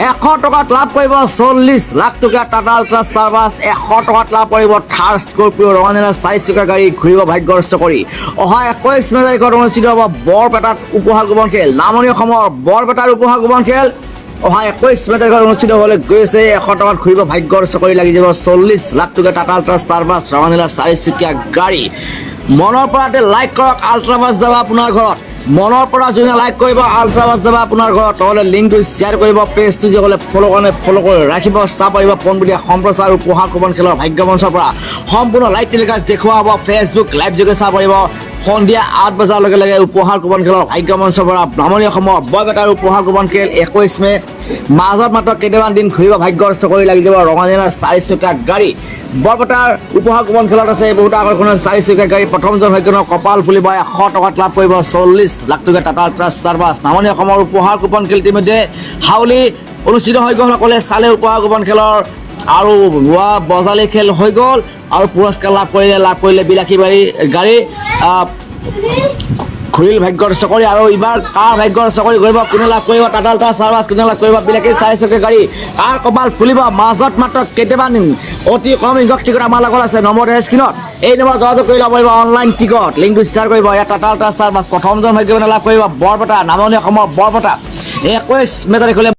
100 টকাত লাভ কৰিব 40 লাখ টকা টাটা আল্ট্ৰা ষ্টাৰ বাছ 100 টকাত লাভ কৰিব থাৰ স্কৰপিঅ' ৰঙানীলা 4 চকীয়া গাড়ী ঘূৰিব ভাগ্যস্ত কৰি অহা 21 মে তাৰিখত অনুষ্ঠিত হ'ব বৰপেটাত উপহাৰ গোপন খেল নামনি অসমৰ বৰপেটাৰ উপহাৰ গোপন খেল অহা 21 মে তাৰিখত অনুষ্ঠিত হ'বলৈ গৈছে 100 টকাত ঘূৰিব ভাগ্যস্ত কৰি লাগি যাব 40 লাখ টকা টাটা আল্ট্ৰা ষ্টাৰ বাছ ৰঙানীলা 4 চকীয়া গাড়ী মনৰ পৰাতে লাইক কৰক আল্ট্ৰা বাছ যাব আপোনাৰ ঘৰত মনৰ পৰা যোনে লাইক কৰিব আল্ট্ৰা বাছ যাব আপোনাৰ ঘৰত নহ'লে লিংকটো শ্বেয়াৰ কৰিব পেজটো যিসকলে ফ'ল' কৰি ৰাখিব চাব পাৰিব পোনপটীয়া সম্প্ৰচাৰ উপহাৰ কুপন খেলৰ ভাগ্য মঞ্চৰ পৰা সম্পূৰ্ণ লাইভ টেলিকাষ্ট দেখুওৱা হ'ব ফেচবুক লাইভ যোগে চাব পাৰিব সন্ধিয়া 8 বজাৰ লগে লগে উপহাৰ কুপন খেলৰ ভাগ্য মঞ্চৰ পৰা নামনি অসমৰ বৰপেটাৰ উপহাৰ কুপন খেল 21 মে মাজত মাত্ৰ কেইটামান দিন ঘূৰিব ভাগ্যস্ত কৰি লাগি যাব ৰঙানীলা 4 চকীয়া গাড়ী বৰপেটাৰ উপহাৰ কুপন খেলত আছে বহুত আকৰ্ষণীয় 4 চকীয়া গাড়ী প্ৰথমজন ভাগ্যজনৰ কপাল ফুলিব 100 টকাত লাভ কৰিব 40 লাখ টকা টাটা আল্ট্ৰা ষ্টাৰ বাছ নামনি অসমৰ উপহাৰ কুপন খেল ইতিমধ্যে হাউলি অনুষ্ঠিত হৈ গ'ল সকলে চালে উপহাৰ কুপন খেলৰ আৰু বজালি খেল হৈ গ'ল আৰু পুৰস্কাৰ লাভ কৰিলে বিলাসী গাড়ী ঘূৰিল ভাগ্যৰ চকৰি আৰু এইবাৰ কাৰ ভাগ্যৰ চকৰি ঘূৰিব কোনে লাভ কৰিব টাটা আল্ট্ৰা ষ্টাৰ বাছ কোনে লাভ কৰিব বিলাসী 4 চকীয়া গাড়ী কাৰ কপাল ফুলিব মাজত মাত্ৰ কেইটামান অতি কম সংখ্যক টিকট আমাৰ লগত আছে নম্বৰ স্ক্ৰীনত এই নম্বৰ যোগাযোগ কৰি ল'ব পাৰিব অনলাইন টিকট লিংকটো শ্বেয়াৰ কৰিব ইয়াত টাটা আল্ট্ৰা ষ্টাৰ বাছ প্ৰথমজন ভাগ্যৱানে লাভ কৰিব বৰপেটা নামনি অসমৰ বৰপেটা 21 মে তাৰিখলৈ